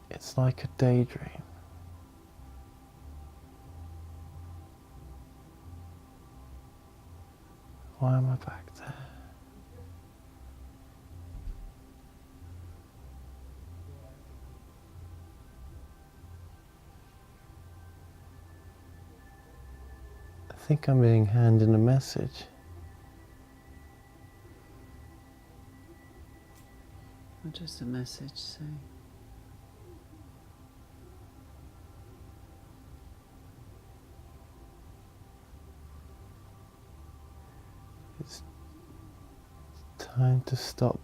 It's like a daydream. Why am I back there? I think I'm being handed a message. What does the message say? It's time to stop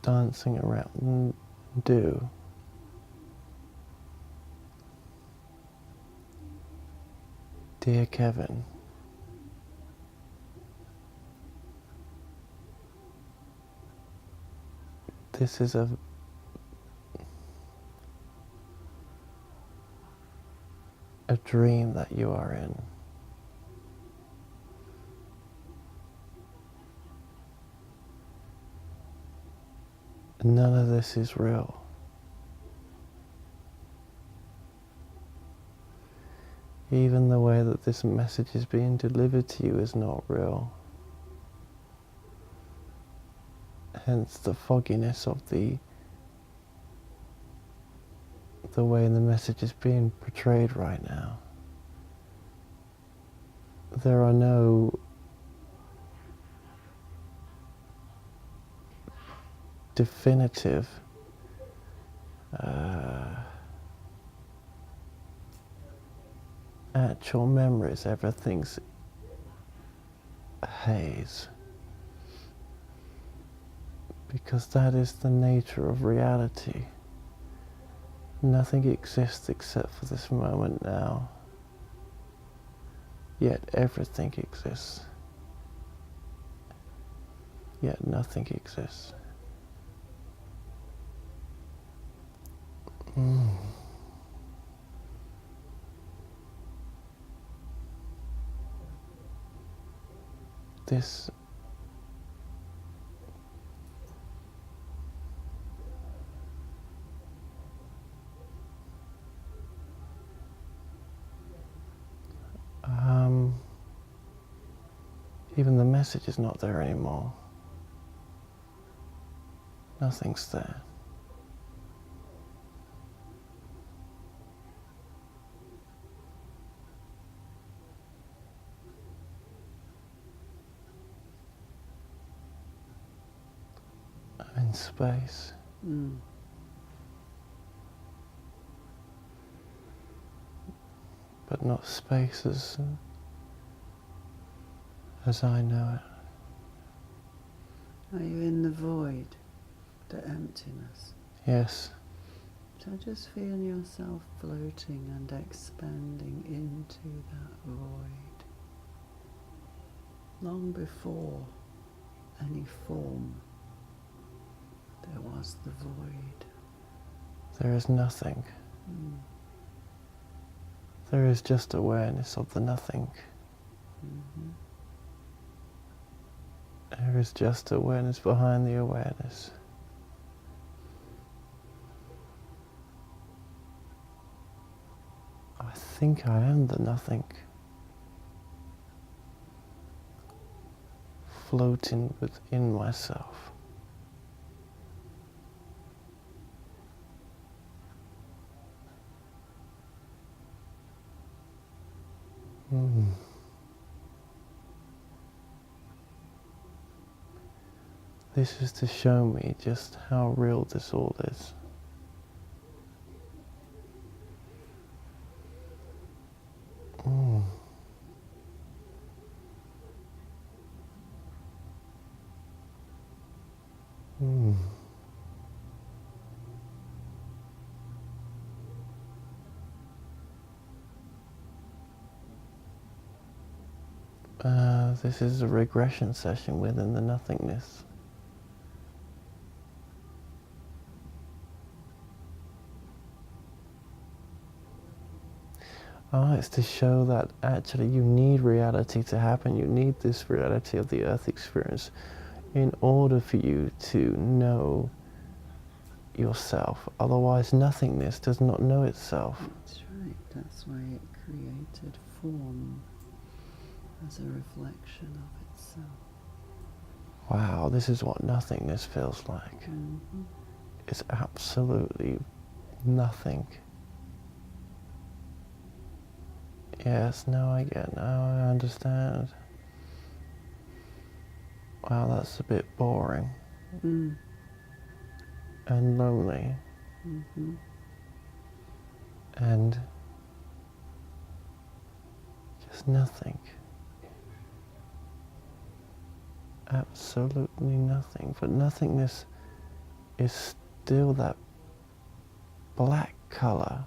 dancing around and do. Dear Kevin, this is a dream that you are in. None of this is real. Even the way that this message is being delivered to you is not real. Hence the fogginess of the way the message is being portrayed right now. There are no definitive actual memories. Everything's a haze. Because that is the nature of reality. Nothing exists except for this moment now. Yet everything exists. Yet nothing exists. This even the message is not there anymore. Nothing's there. I'm in space. But not space as I know it. Are you in the void, the emptiness? Yes. So just feel yourself floating and expanding into that void. Long before any form, there was the void. There is nothing. There is just awareness of the nothing. There is just awareness behind the awareness. I think I am the nothing. Floating within myself. This is to show me just how real this all is. This is a regression session within the nothingness. It's to show that actually you need reality to happen. You need this reality of the earth experience in order for you to know yourself. Otherwise, nothingness does not know itself. That's right. That's why it created form as a reflection of itself. Wow, this is what nothingness feels like. Mm-hmm. It's absolutely nothing. Yes, now I get, now I understand. Wow, that's a bit boring Mm. and lonely Mm-hmm. and just nothing. Absolutely nothing. But nothingness is still that black colour.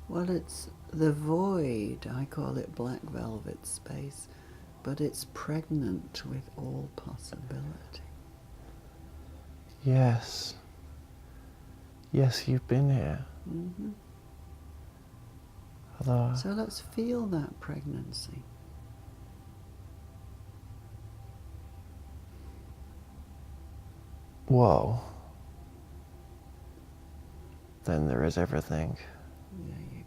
Well, it's the void. I call it black velvet space, but it's pregnant with all possibility. Yes. Yes, you've been here. Mm-hmm. Although, So let's feel that pregnancy. whoa. Then there is everything. There you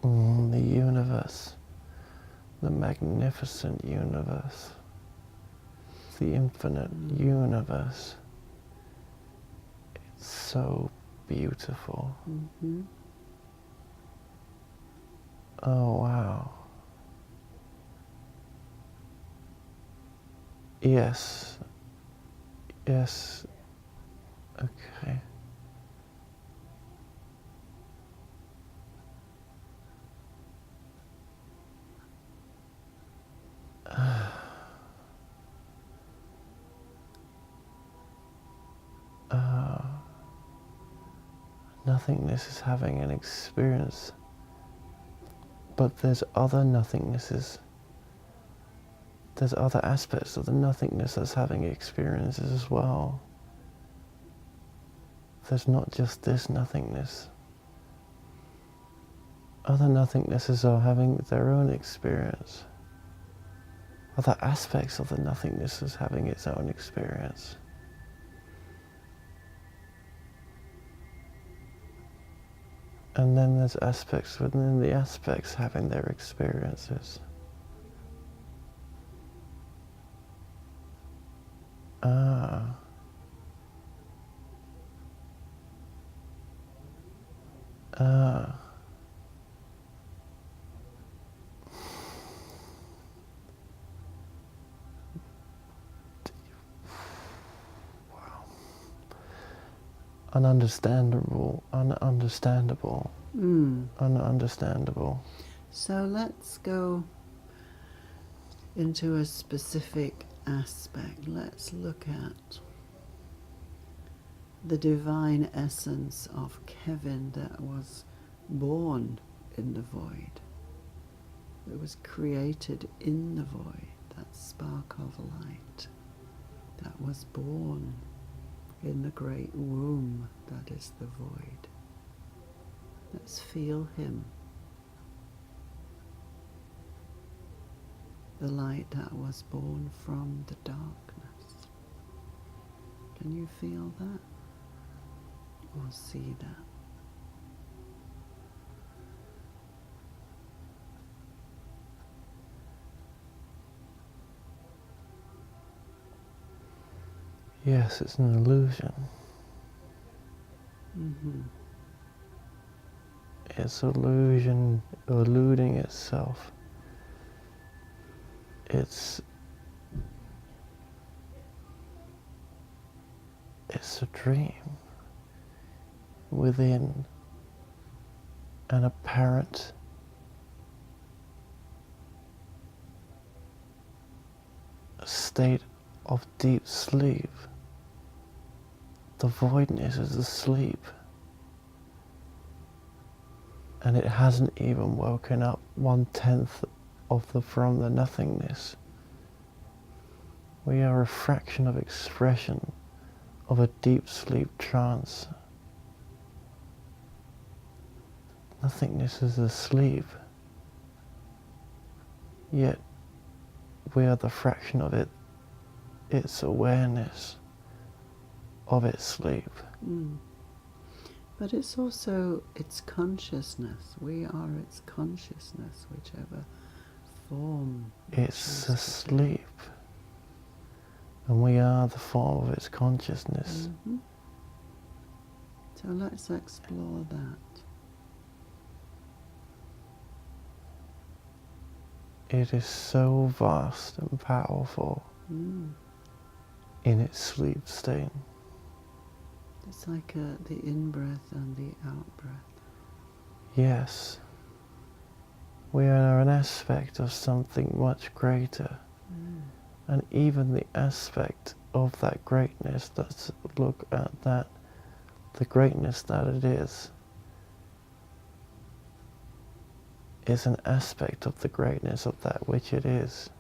go. The universe. The magnificent universe. The infinite universe. It's so beautiful. Mm-hmm. Oh, wow. Yes. Yes. Okay. Nothingness is having an experience, but there's other nothingnesses. There's other aspects of the nothingness that's having experiences as well. There's not just this nothingness. Other nothingnesses are having their own experience. Other aspects of the nothingness is having its own experience. And then there's aspects within the aspects having their experiences. Ah. Ah. Wow. Ununderstandable. Ununderstandable. So let's go into a specific aspect. Let's look at the divine essence of Kevin that was born in the void. It was created in the void, that spark of light that was born in the great womb that is the void. Let's feel him. The light that was born from the darkness. Can you feel that? Or see that? Yes, it's an illusion. Mm-hmm. It's illusion eluding itself. It's a dream within an apparent state of deep sleep. The voidness is asleep, and it hasn't even woken up 1/10 from the nothingness. We are a fraction of expression of a deep sleep trance. Nothingness is asleep. yet we are the fraction of it, its awareness of its sleep. But it's also its consciousness. We are its consciousness, whichever form It's asleep, and we are the form of its consciousness. So let's explore that. It is so vast and powerful in its sleep state. It's like the in-breath and the out-breath. Yes, we are an aspect of something much greater, and even the aspect of that greatness, let's look at that, the greatness that it is an aspect of the greatness of that which it is.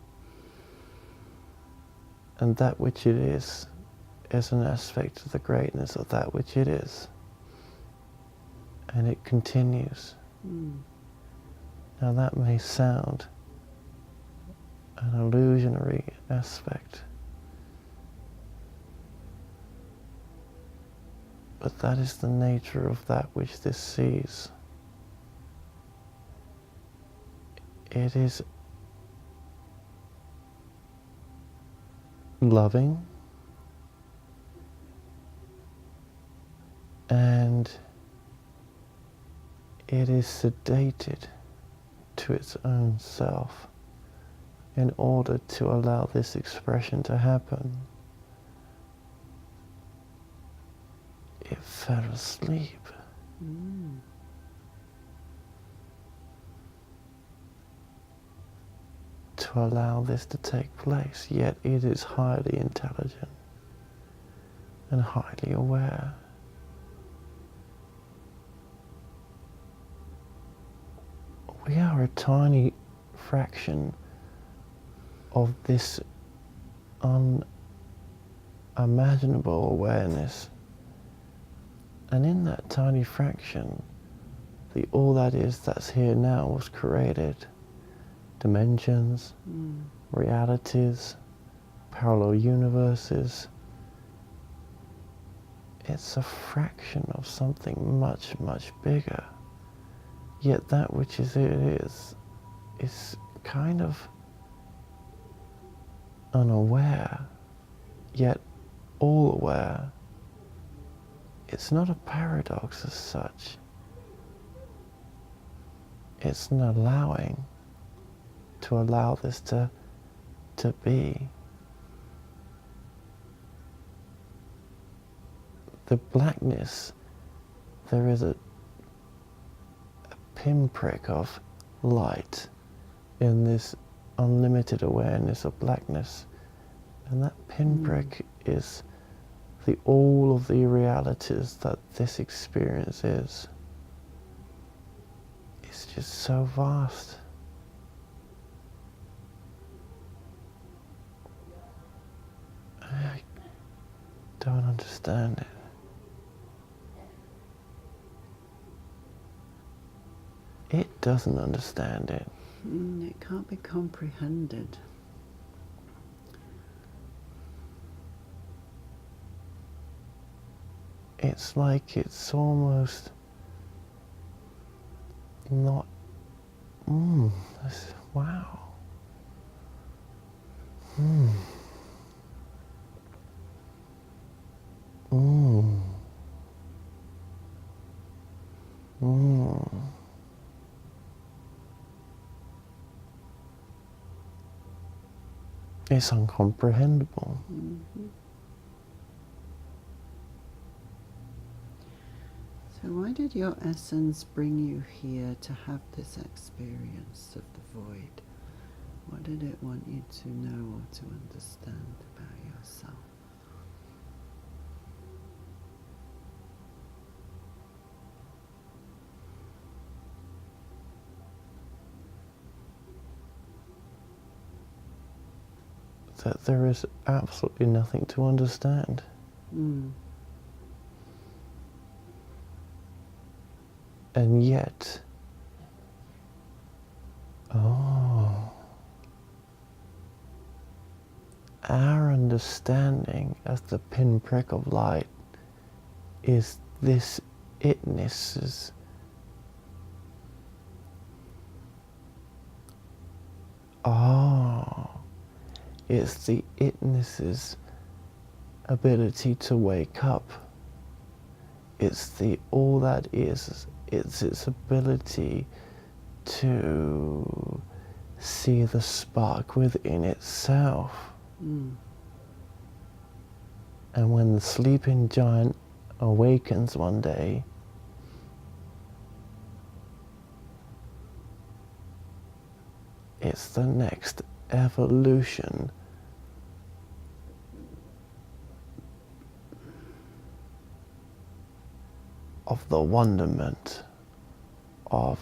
And that which it is an aspect of the greatness of that which it is. And it continues. Now that may sound an illusionary aspect, but that is the nature of that which this sees. It is loving and it is sedated to its own self in order to allow this expression to happen. It fell asleep. To allow this to take place, yet it is highly intelligent and highly aware. We are a tiny fraction of this unimaginable awareness, and in that tiny fraction, the all that is that's here now was created. Dimensions, realities, parallel universes. It's a fraction of something much, much bigger. Yet that which is kind of unaware, yet all aware. It's not a paradox as such. It's an allowing to allow this to be. The blackness, there is a pinprick of light in this unlimited awareness of blackness, and that pinprick is the all of the realities that this experience is. It's just so vast. I don't understand it. It doesn't understand it. It can't be comprehended. It's like it's almost not. Wow. It's incomprehensible. So why did your essence bring you here to have this experience of the void? What did it want you to know or to understand about yourself? That there is absolutely nothing to understand. And yet, our understanding as the pinprick of light is this itness's it's the itness's ability to wake up. It's the all that is. It's its ability to see the spark within itself. Mm. And when the sleeping giant awakens one day, it's the next evolution of the wonderment of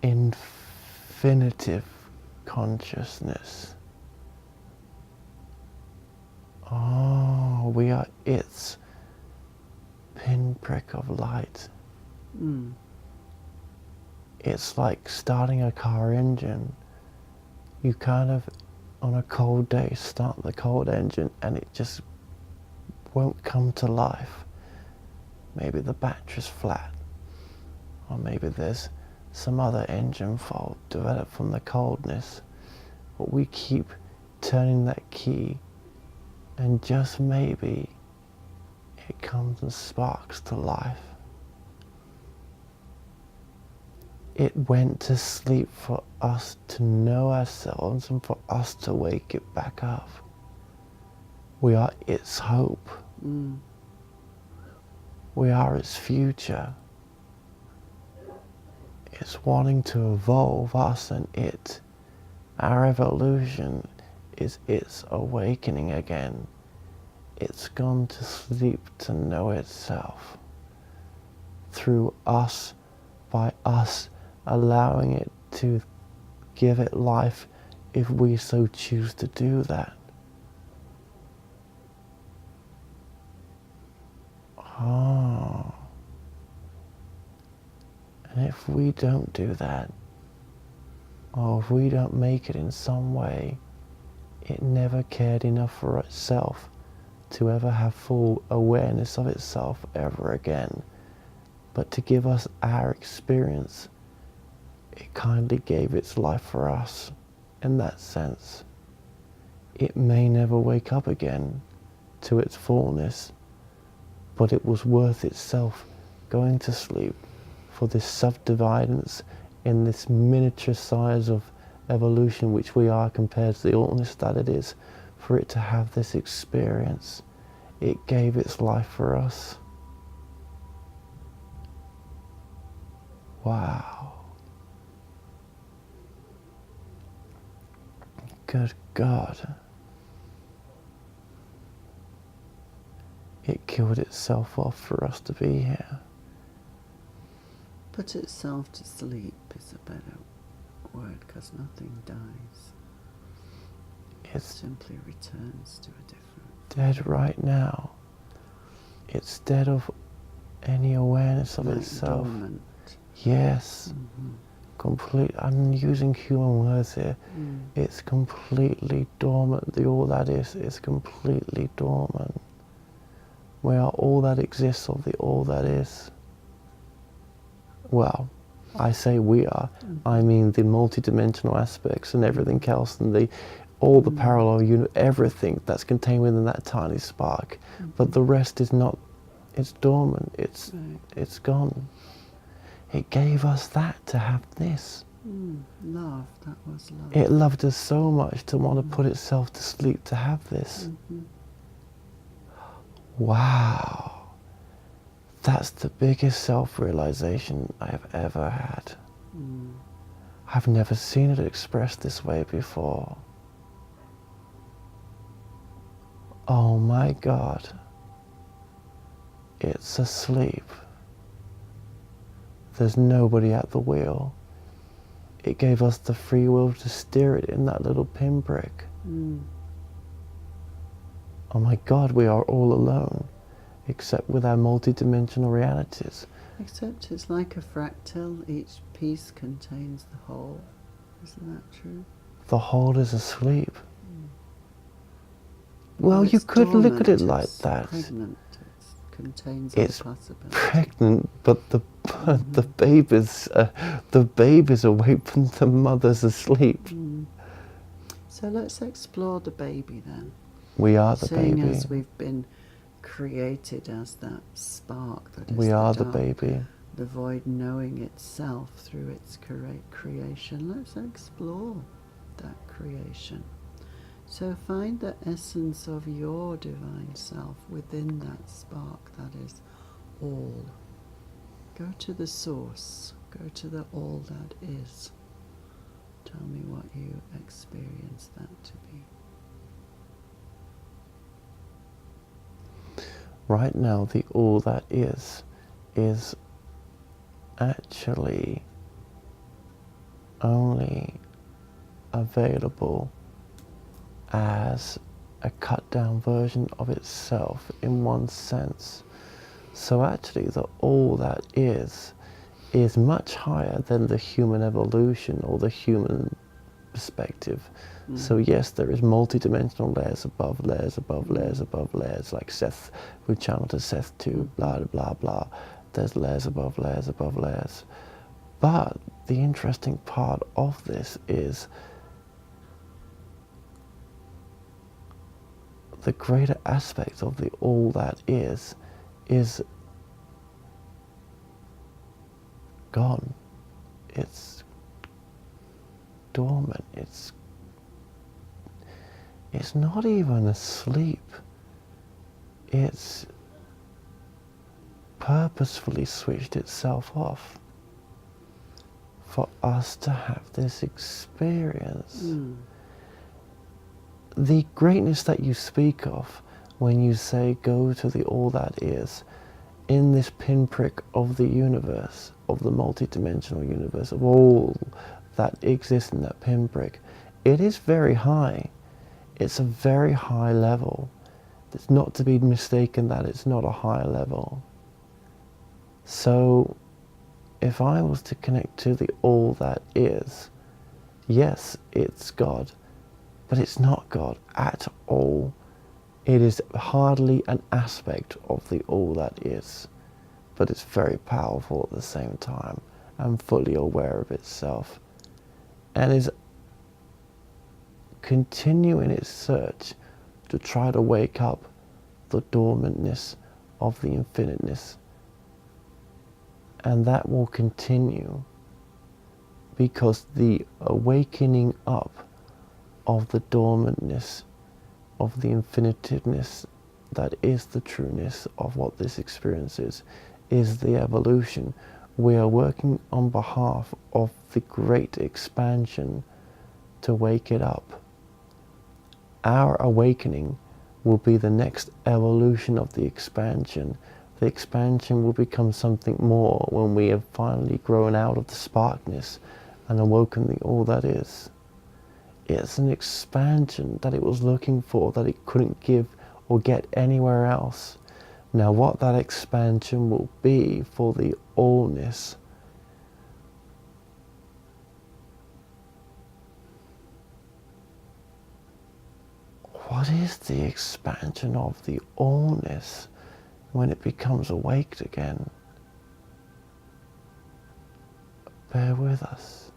infinitive consciousness. Oh, we are its pinprick of light. Mm. It's like starting a car engine. You kind of, on a cold day, start the cold engine and it just won't come to life. Maybe the battery's flat, or maybe there's some other engine fault developed from the coldness. But we keep turning that key and just maybe it comes and sparks to life. It went to sleep for us to know ourselves and for us to wake it back up. We are its hope. Mm. We are its future. It's wanting to evolve us and it. Our evolution is its awakening again. It's gone to sleep to know itself. Through us, by us allowing it to give it life if we so choose to do that. Oh. And if we don't do that, or if we don't make it in some way, it never cared enough for itself to ever have full awareness of itself ever again. But to give us our experience, it kindly gave its life for us. In that sense, it may never wake up again to its fullness, but it was worth itself going to sleep for this subdividence in this miniature size of evolution which we are compared to the allness that it is, for it to have this experience. It gave its life for us. Wow. Good God. It killed itself off for us to be here. Put itself to sleep is a better word, because nothing dies. It It's simply returns to a different... dead right now. It's dead of any awareness of like itself. dormant. Yes. Mm-hmm. Complete. I'm using human words here. Mm. It's completely dormant. The all that is completely dormant. We are all that exists of the all that is. Well, I say we are. I mean the multidimensional aspects and everything else, and all the parallel unit, everything that's contained within that tiny spark. But the rest is not. It's dormant. It's gone. It gave us that to have this. Love, that was love. It loved us so much to want to put itself to sleep to have this. Wow. That's the biggest self-realization I have ever had. I've never seen it expressed this way before. Oh my God. It's asleep. There's nobody at the wheel. It gave us the free will to steer it in that little pinprick. Oh my God, we are all alone, except with our multidimensional realities. Except it's like a fractal, each piece contains the whole. Isn't that true? The whole is asleep. Well, Well, you it's could look at it dormant, like it's that. pregnant, it contains It's all possibility. pregnant, but the baby's awake when the mother's asleep. So let's explore the baby then. We are the Seeing baby. as we've been created as that spark that is We are the dark, baby. the void knowing itself through its creation. Let's explore that creation. So find the essence of your divine self within that spark that is all. Go to the source. Go to the all that is. Tell me what you experience that to be. Right now, the all that is actually only available as a cut down version of itself in one sense. So actually the all that is much higher than the human evolution or the human perspective. So yes, there is multi-dimensional layers above layers above layers above layers, like Seth, we channel to Seth 2, blah, blah, blah. There's layers above layers above layers. But the interesting part of this is the greater aspect of the all that is gone. It's dormant. It's not even asleep. It's purposefully switched itself off for us to have this experience. The greatness that you speak of when you say go to the all that is, in this pinprick of the universe, of the multidimensional universe, of all that exists in that pinprick, it is very high. It's a very high level. It's not to be mistaken that it's not a high level. So if I was to connect to the all that is, yes, it's God, but it's not God at all. It is hardly an aspect of the all that is, but it's very powerful at the same time and fully aware of itself, and is continuing its search to try to wake up the dormantness of the infiniteness. And that will continue because the awakening up of the dormantness of the infinitiveness that is the trueness of what this experience is the evolution. We are working on behalf of the great expansion to wake it up. Our awakening will be the next evolution of the expansion. The expansion will become something more when we have finally grown out of the sparkness and awoken the all that is. It's an expansion that it was looking for, that it couldn't give or get anywhere else. Now what that expansion will be for the allness, what is the expansion of the allness when it becomes awaked again? Bear with us.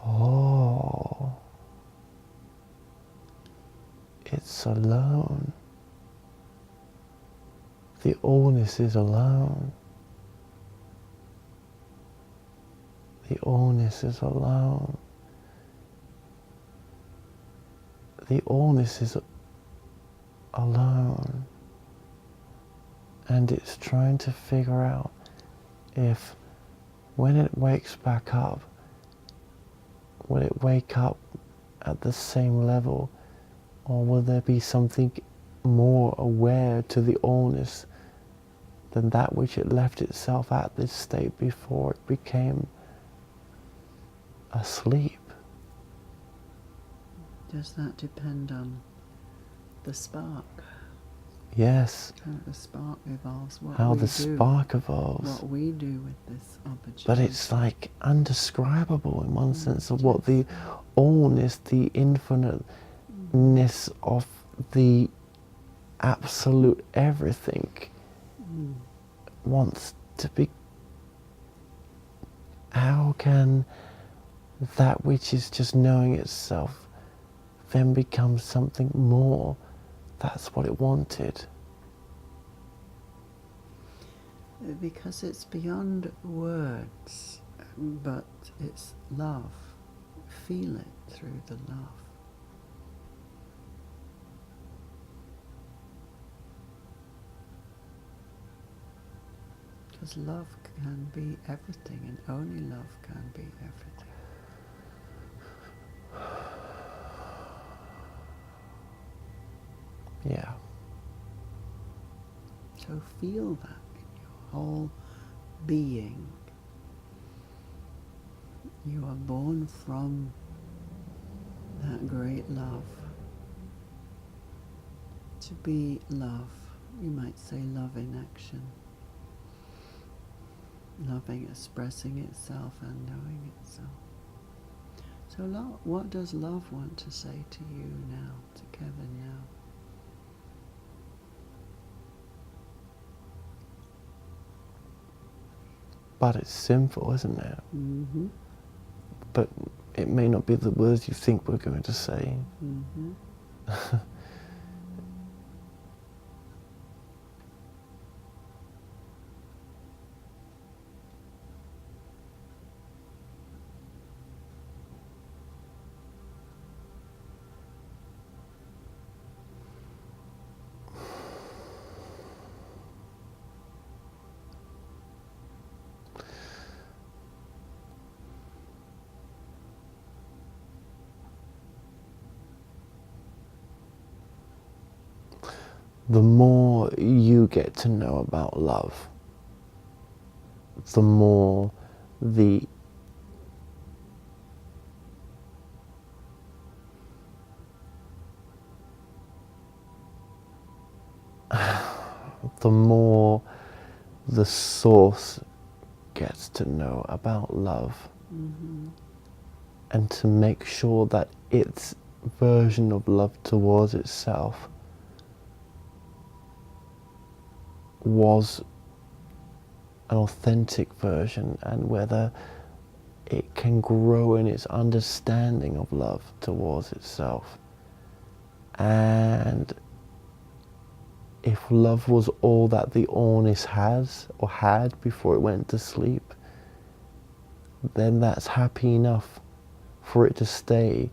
Oh, it's alone. The allness is alone. The allness is alone. The allness is alone. And it's trying to figure out if when it wakes back up, will it wake up at the same level, or will there be something more aware to the allness than that which it left itself at this state before it became asleep. Does that depend on the spark? Yes. How the spark evolves, How the spark evolves. What we do with this opportunity. But it's like undescribable in one sense of what the allness, the infiniteness of the absolute everything wants to be. How can that which is just knowing itself then become something more? That's what it wanted. Because it's beyond words, but it's love. Feel it through the love. Because love can be everything, and only love can be everything. Yeah. So feel that in your whole being. You are born from that great love. To be love, you might say love in action. Loving, expressing itself and knowing itself. So what does love want to say to you now, to Kevin now? But it's simple, isn't it? Mm-hmm. But it may not be the words you think we're going to say. Mm-hmm. The more you get to know about love, the more the more the source gets to know about love. Mm-hmm. And to make sure that its version of love towards itself was an authentic version, and whether it can grow in its understanding of love towards itself. And if love was all that the allness has or had before it went to sleep, then that's happy enough for it to stay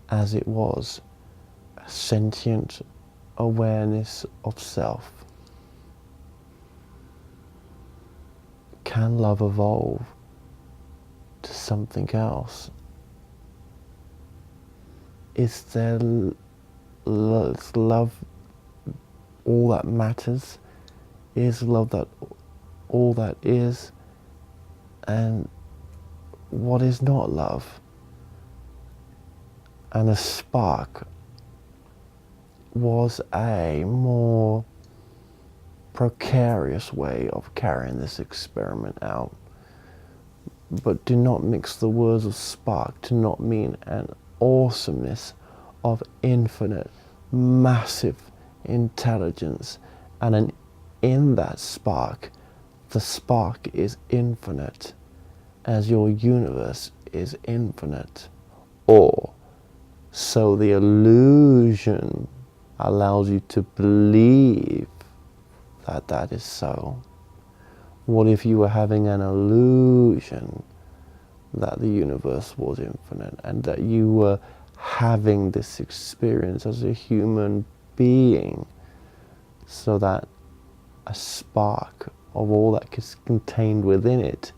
as it was, a sentient awareness of self. Can love evolve to something else? Is there love all that matters? Is love that all that is? And what is not love? And a spark was a more precarious way of carrying this experiment out. But do not mix the words of spark to not mean an awesomeness of infinite, massive intelligence. And in that spark, the spark is infinite, as your universe is infinite. Or so the illusion allows you to believe that that is so. What if you were having an illusion that the universe was infinite and that you were having this experience as a human being, so that a spark of all that is contained within it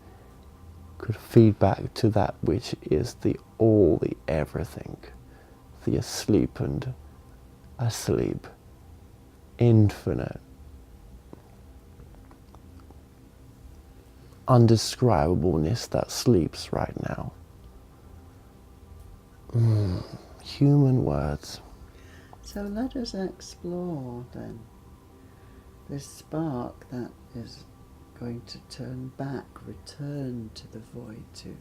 could feed back to that which is the all, the everything, the asleep and asleep, infinite. undescribableness that sleeps right now. Human words. So let us explore then this spark that is going to turn back, return to the void, to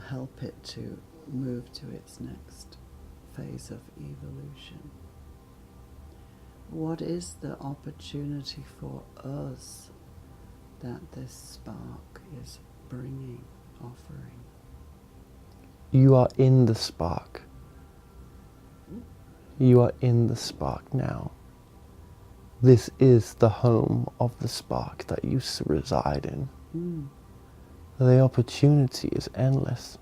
help it to move to its next phase of evolution. What is the opportunity for us that this spark is bringing, offering? You are in the spark. You are in the spark now. This is the home of the spark that you reside in. The opportunity is endless.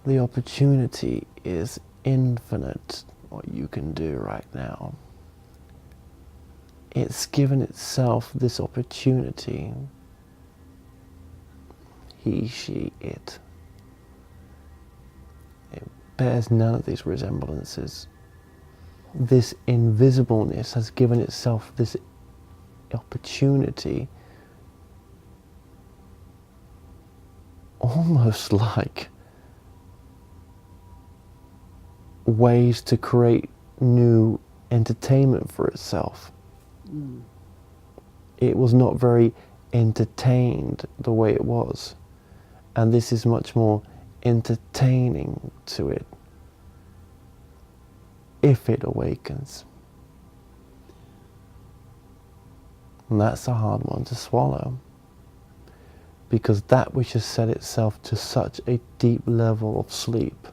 The opportunity is infinite, what you can do right now. It's given itself this opportunity. He, she, it. It bears none of these resemblances. This invisibleness has given itself this opportunity, almost like ways to create new entertainment for itself. It was not very entertained the way it was, and this is much more entertaining to it if it awakens. And that's a hard one to swallow, because that which has set itself to such a deep level of sleep,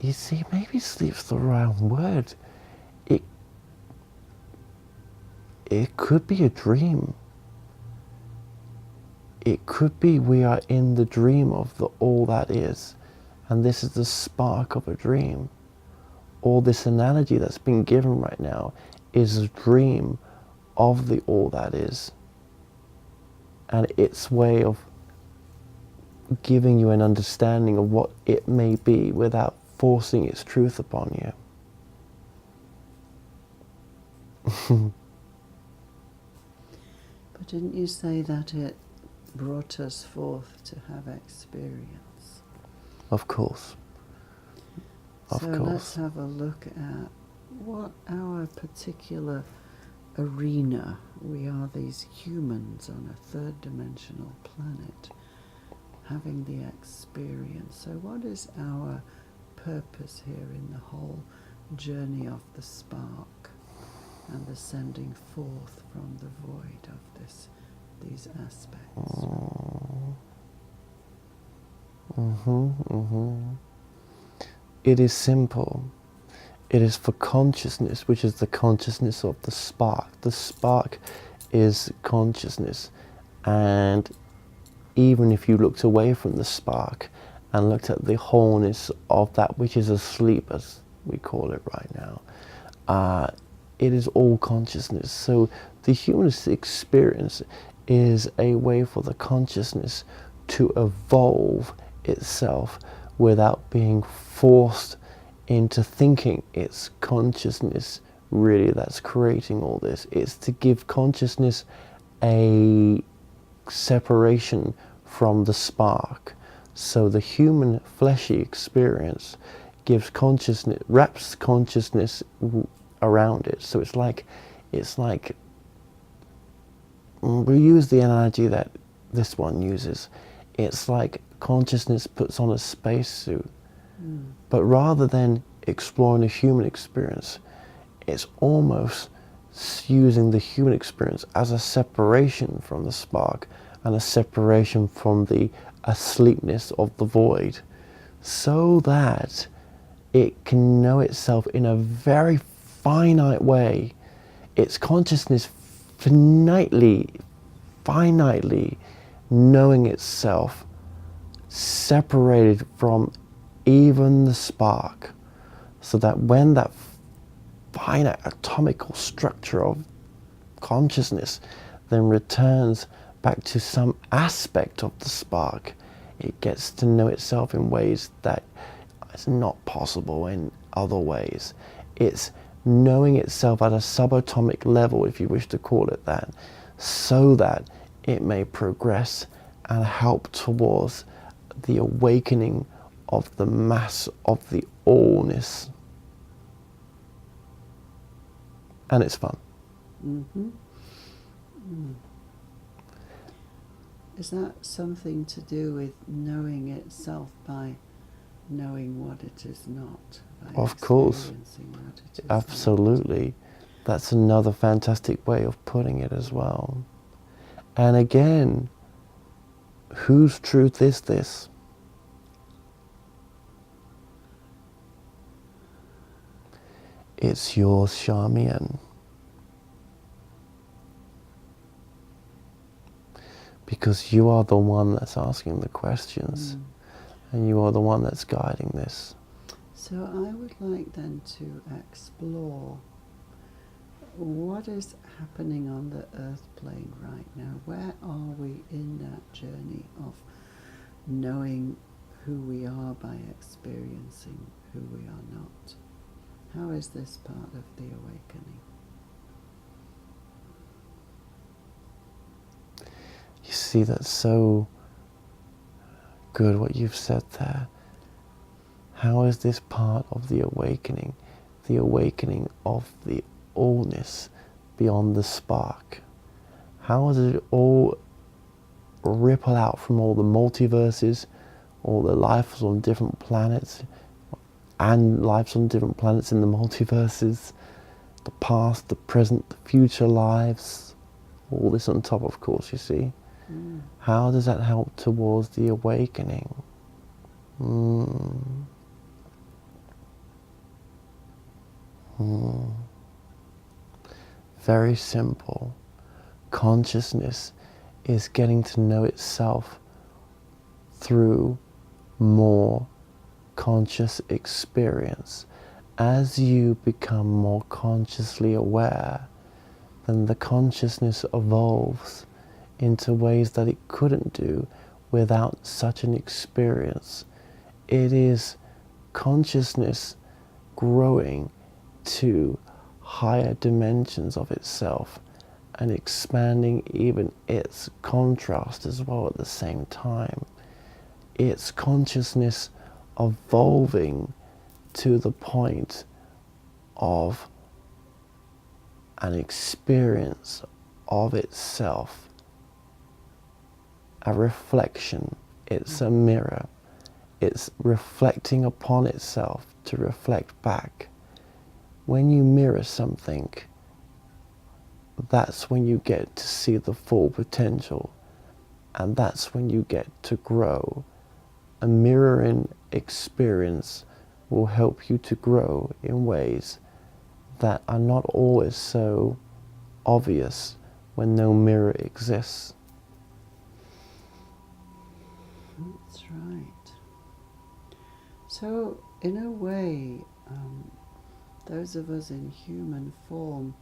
you see, maybe sleep's the wrong word. It could be a dream. It could be we are in the dream of the all that is, and this is the spark of a dream. Or this analogy that's been given right now is a dream of the all that is, and its way of giving you an understanding of what it may be without forcing its truth upon you. But didn't you say that it brought us forth to have experience? Of course. Of course. Let's have a look at what our particular arena. We are these humans on a third dimensional planet having the experience. So what is our purpose here in the whole journey of the spark and the sending forth from the void of these aspects? It is simple. It is for consciousness, which is the consciousness of the spark. The spark is consciousness, and even if you looked away from the spark and looked at the wholeness of that which is asleep, as we call it right now, it is all consciousness. So the human experience is a way for the consciousness to evolve itself without being forced into thinking it's consciousness really that's creating all this. It's to give consciousness a separation from the spark. So the human fleshy experience gives consciousness, wraps consciousness around it. So it's like we use the analogy that this one uses. It's like consciousness puts on a spacesuit, but rather than exploring the human experience, it's almost using the human experience as a separation from the spark and a separation from the asleepness of the void, so that it can know itself in a very finite way. Its consciousness finitely knowing itself separated from even the spark, so that when that finite atomical structure of consciousness then returns back to some aspect of the spark, it gets to know itself in ways that is not possible in other ways. It's knowing itself at a subatomic level, if you wish to call it that, so that it may progress and help towards the awakening of the mass of the allness. And it's fun. Mm-hmm. Mm. Is that something to do with knowing itself by knowing what it is not? By Of course. experiencing what it is Absolutely. not? That's another fantastic way of putting it as well. And again, whose truth is this? It's yours, Charmian. Because you are the one that's asking the questions, and you are the one that's guiding this. So I would like then to explore what is happening on the earth plane right now. Where are we in that journey of knowing who we are by experiencing who we are not? How is this part of the awakening? You see, that's so good what you've said there. How is this part of the awakening of the allness beyond the spark? How does it all ripple out from all the multiverses, all the lives on different planets, and lives on different planets in the multiverses, the past, the present, the future lives, all this on top, of course, you see. How does that help towards the awakening? Very simple. Consciousness is getting to know itself through more conscious experience. As you become more consciously aware, then the consciousness evolves into ways that it couldn't do without such an experience. It is consciousness growing to higher dimensions of itself and expanding even its contrast as well at the same time. It's consciousness evolving to the point of an experience of itself, a reflection. It's a mirror. It's reflecting upon itself to reflect back. When you mirror something, that's when you get to see the full potential, and that's when you get to grow. A mirroring experience will help you to grow in ways that are not always so obvious when no mirror exists. That's right. So, in a way, those of us in human form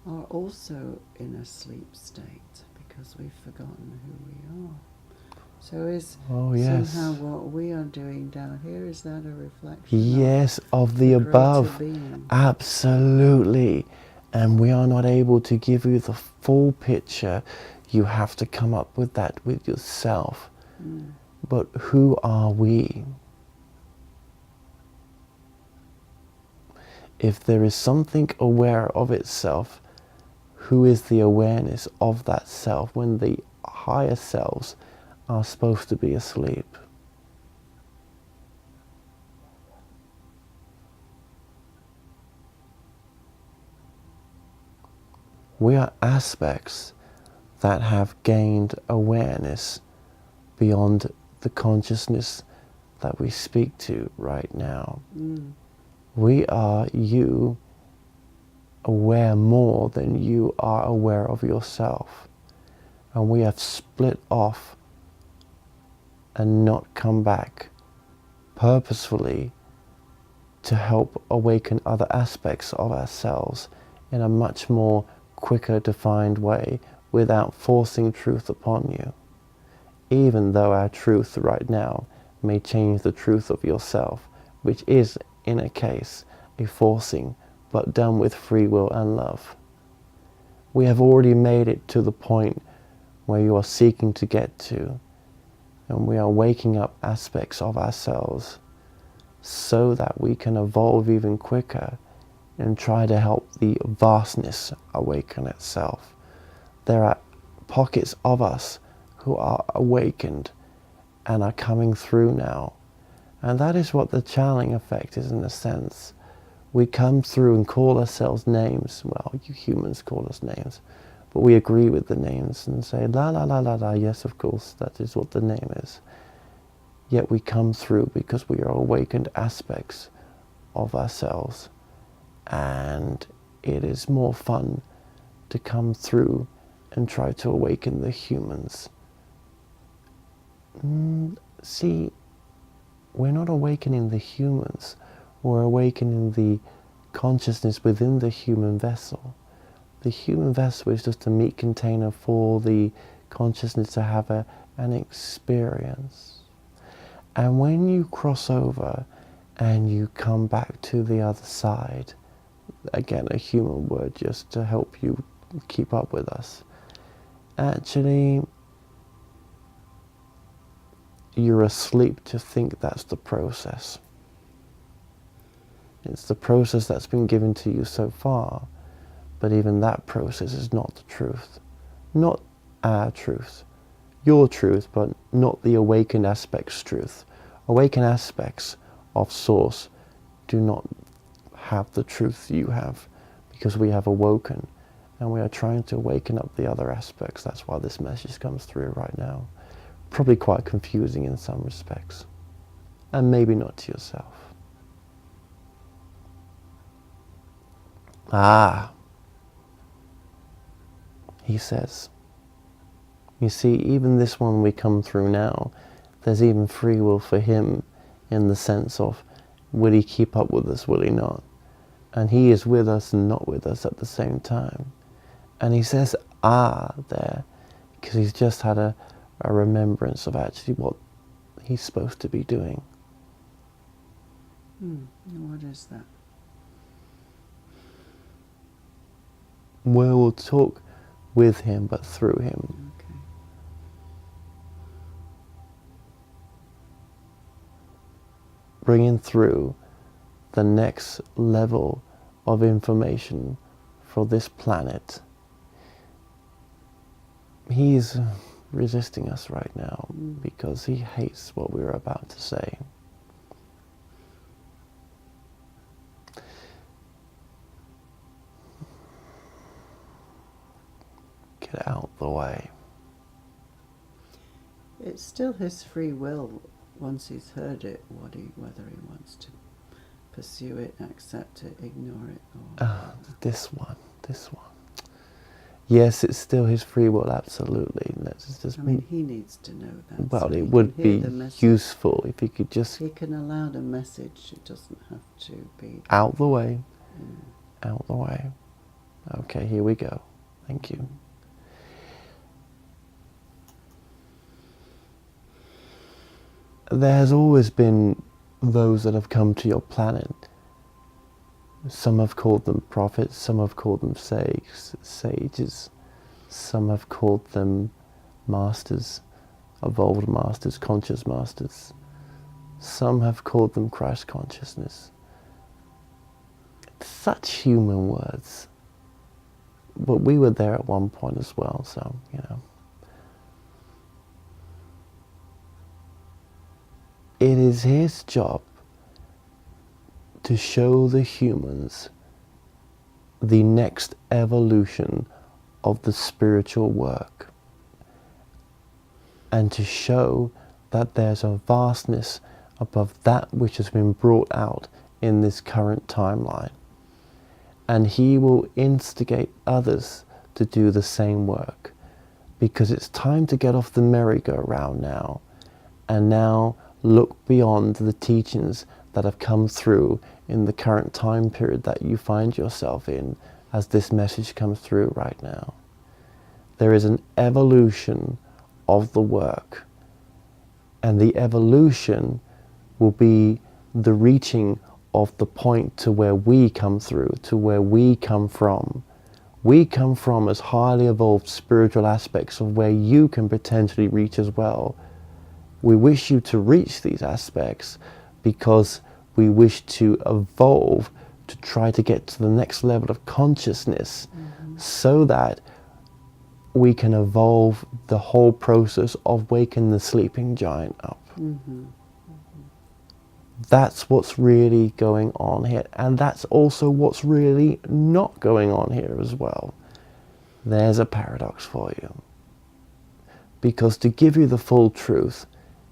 are also in a sleep state because we've forgotten who we are. So is somehow what we are doing down here, is that a reflection of the above? Being? Absolutely. And we are not able to give you the full picture. You have to come up with that with yourself. But who are we? If there is something aware of itself, who is the awareness of that self when the higher selves are supposed to be asleep? We are aspects that have gained awareness beyond the consciousness that we speak to right now. We are you aware more than you are aware of yourself. And we have split off and not come back purposefully to help awaken other aspects of ourselves in a much more quicker defined way without forcing truth upon you. Even though our truth right now may change the truth of yourself, which is, in a case, a forcing but done with free will and love. We have already made it to the point where you are seeking to get to, and we are waking up aspects of ourselves so that we can evolve even quicker and try to help the vastness awaken itself. There are pockets of us who are awakened and are coming through now. And that is what the channeling effect is, in a sense. We come through and call ourselves names. Well, you humans call us names, but we agree with the names and say, la la la la la, yes, of course, that is what the name is. Yet we come through because we are awakened aspects of ourselves. And it is more fun to come through and try to awaken the humans. See, we're not awakening the humans, we're awakening the consciousness within the human vessel. The human vessel is just a meat container for the consciousness to have an experience. And when you cross over and you come back to the other side, again, a human word just to help you keep up with us, actually, you're asleep to think that's the process. It's the process that's been given to you so far, but even that process is not the truth. Not our truth. Your truth, but not the awakened aspect's truth. Awakened aspects of Source do not have the truth you have, because we have awoken and we are trying to awaken up the other aspects. That's why this message comes through right now. Probably quite confusing in some respects, and maybe not to yourself. He says, you see, even this one we come through now, there's even free will for him, in the sense of, will he keep up with us, will he not? And he is with us and not with us at the same time. And he says, there, because he's just had a remembrance of actually what he's supposed to be doing. What is that? Where we'll talk with him, but through him. Okay. Bringing through the next level of information for this planet. He's resisting us right now because he hates what we're about to say. Get out the way. It's still his free will, once he's heard it, whether he wants to pursue it, accept it, ignore it, or... This one. Yes, it's still his free will, absolutely. he needs to know that. Well, so it would be useful if he could just... He can allow the message, it doesn't have to be... Out the way. Out the way. Okay, here we go. Thank you. There has always been those that have come to your planet. Some have called them prophets, some have called them sages, some have called them masters, evolved masters, conscious masters. Some have called them Christ consciousness. Such human words. But we were there at one point as well, so, you know. It is his job to show the humans the next evolution of the spiritual work, and to show that there's a vastness above that which has been brought out in this current timeline. And he will instigate others to do the same work, because it's time to get off the merry-go-round now, and now look beyond the teachings that have come through in the current time period that you find yourself in as this message comes through right now. There is an evolution of the work, and the evolution will be the reaching of the point to where we come through, to where we come from. We come from as highly evolved spiritual aspects of where you can potentially reach as well. We wish you to reach these aspects because we wish to evolve to try to get to the next level of consciousness, so that we can evolve the whole process of waking the sleeping giant up. That's what's really going on here, and that's also what's really not going on here as well. There's a paradox for you. Because to give you the full truth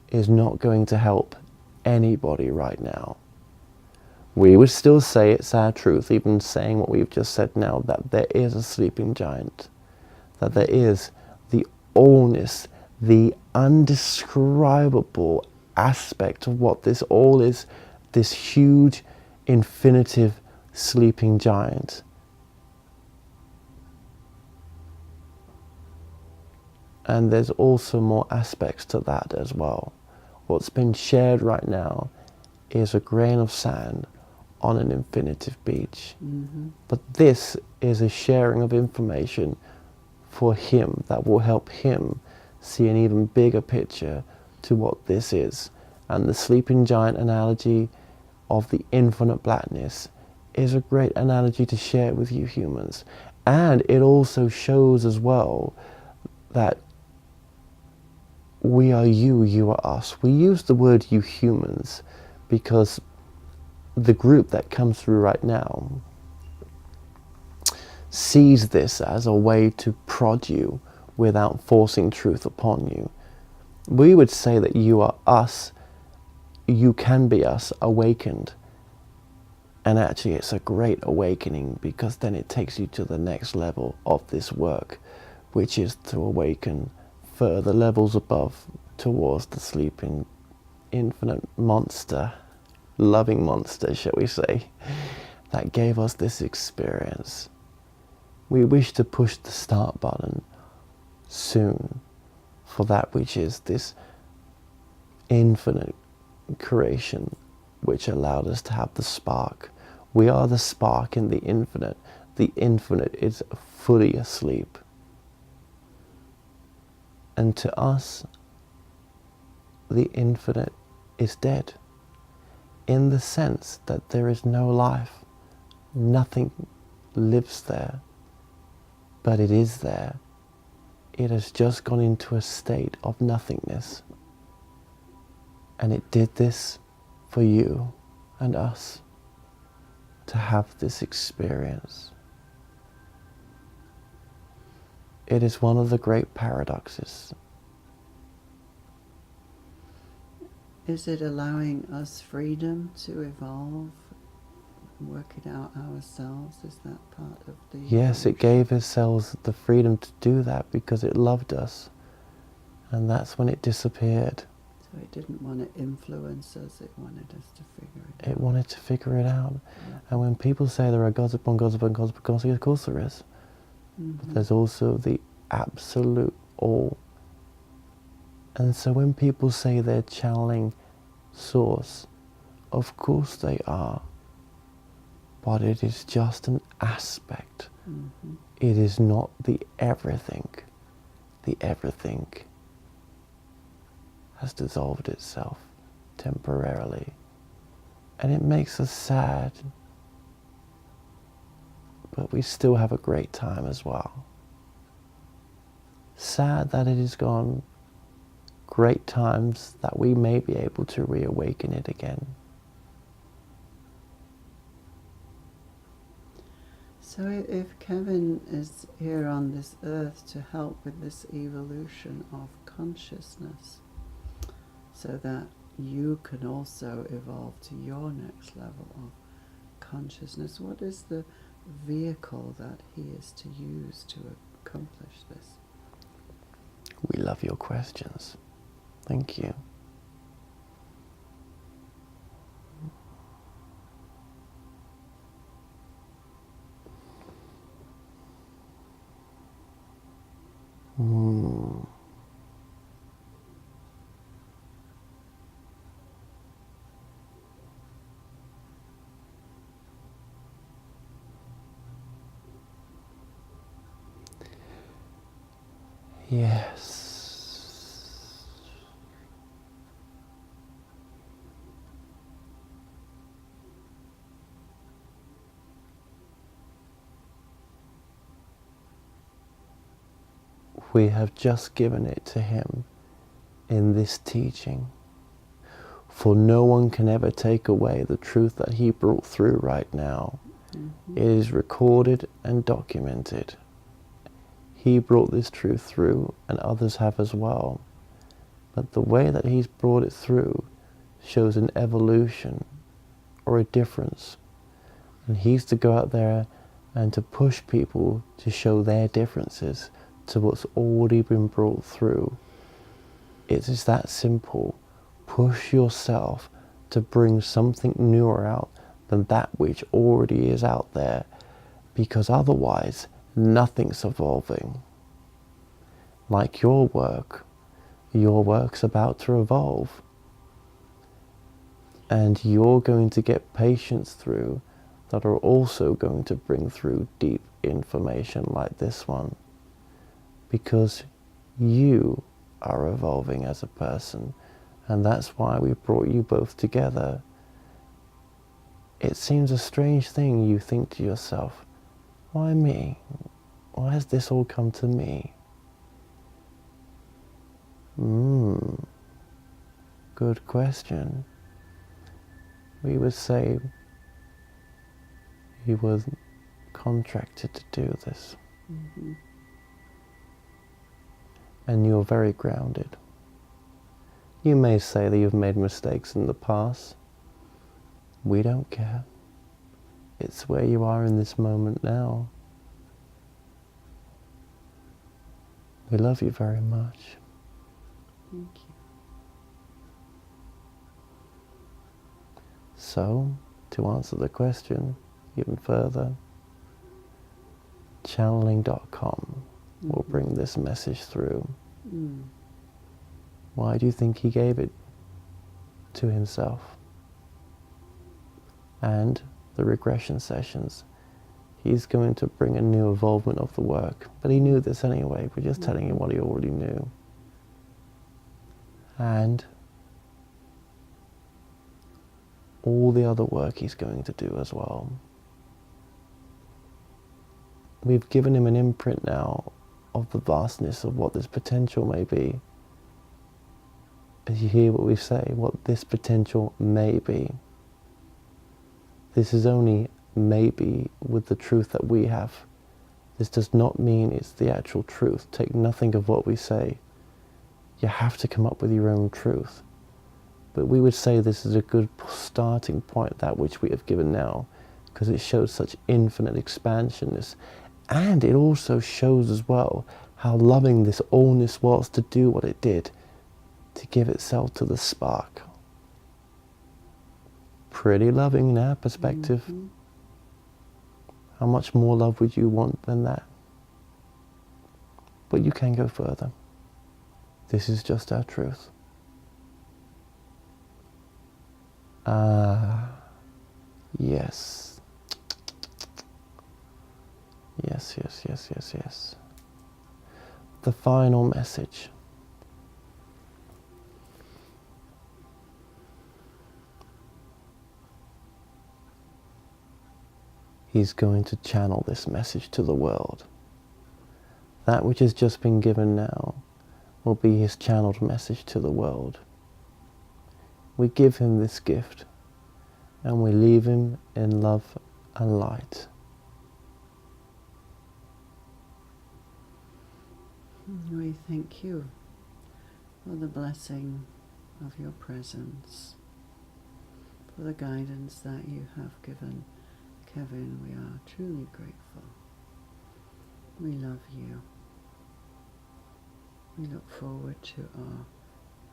is not going to help anybody right now. We would still say it's our truth, even saying what we've just said now, that there is a sleeping giant, that there is the allness, the undescribable aspect of what this all is, this huge, infinitive sleeping giant. And there's also more aspects to that as well. What's been shared right now is a grain of sand on an infinitive beach. But this is a sharing of information for him that will help him see an even bigger picture to what this is. And the sleeping giant analogy of the infinite blackness is a great analogy to share with you humans. And it also shows as well that we are you, you are us. We use the word you humans because the group that comes through right now sees this as a way to prod you without forcing truth upon you. We would say that you are us, you can be us, awakened. And actually it's a great awakening, because then it takes you to the next level of this work, which is to awaken further levels above towards the sleeping infinite monster, loving monster, shall we say, that gave us this experience. We wish to push the start button soon for that which is this infinite creation which allowed us to have the spark. We are the spark in the infinite. The infinite is fully asleep. And to us, the infinite is dead, in the sense that there is no life. Nothing lives there, but it is there. It has just gone into a state of nothingness. And it did this for you and us to have this experience. It is one of the great paradoxes. Is it allowing us freedom to evolve, work it out ourselves? Is that part of the... Yes, it gave ourselves the freedom to do that because it loved us. And that's when it disappeared. So it didn't want to influence us, it wanted us to figure it out. It wanted to figure it out. Yeah. And when people say there are gods upon gods upon gods upon gods, of course there is. But there's also the absolute all. And so when people say they're channeling source, of course they are. But it is just an aspect. It is not the everything. The everything has dissolved itself temporarily. And it makes us sad. But we still have a great time as well. Sad that it is gone. Great times that we may be able to reawaken it again. So if Kevin is here on this earth to help with this evolution of consciousness, so that you can also evolve to your next level of consciousness, what is the vehicle that he is to use to accomplish this? We love your questions. Thank you. Yes. We have just given it to him in this teaching. For no one can ever take away the truth that he brought through right now. It is recorded and documented. He brought this truth through, and others have as well. But the way that he's brought it through shows an evolution or a difference. And he's to go out there and to push people to show their differences to what's already been brought through. It is that simple. Push yourself to bring something newer out than that which already is out there, because otherwise nothing's evolving. Like your work's about to evolve, and you're going to get patients through that are also going to bring through deep information like this one, because you are evolving as a person. And that's why we brought you both together. It seems a strange thing. You think to yourself, why me? Why has this all come to me? Good question. We would say you were contracted to do this. And you're very grounded. You may say that you've made mistakes in the past. We don't care. It's where you are in this moment now. We love you very much. Thank you. So, to answer the question even further, channeling.com will bring this message through. Why do you think he gave it to himself? And the regression sessions, he's going to bring a new evolvement of the work. But he knew this anyway. We're just telling him what he already knew. And all the other work he's going to do as well. We've given him an imprint now of the vastness of what this potential may be. As you hear what we say, what this potential may be. This is only maybe with the truth that we have. This does not mean it's the actual truth. Take nothing of what we say. You have to come up with your own truth. But we would say this is a good starting point, that which we have given now, because it shows such infinite expansionness. And it also shows as well how loving this allness was to do what it did, to give itself to the spark. Pretty loving in our perspective. How much more love would you want than that? But you can go further. This is just our truth. Yes. Yes. The final message. He's going to channel this message to the world. That which has just been given now will be his channeled message to the world. We give him this gift and we leave him in love and light. We thank you for the blessing of your presence, for the guidance that you have given Kevin. We are truly grateful. We love you. We look forward to our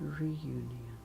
reunion.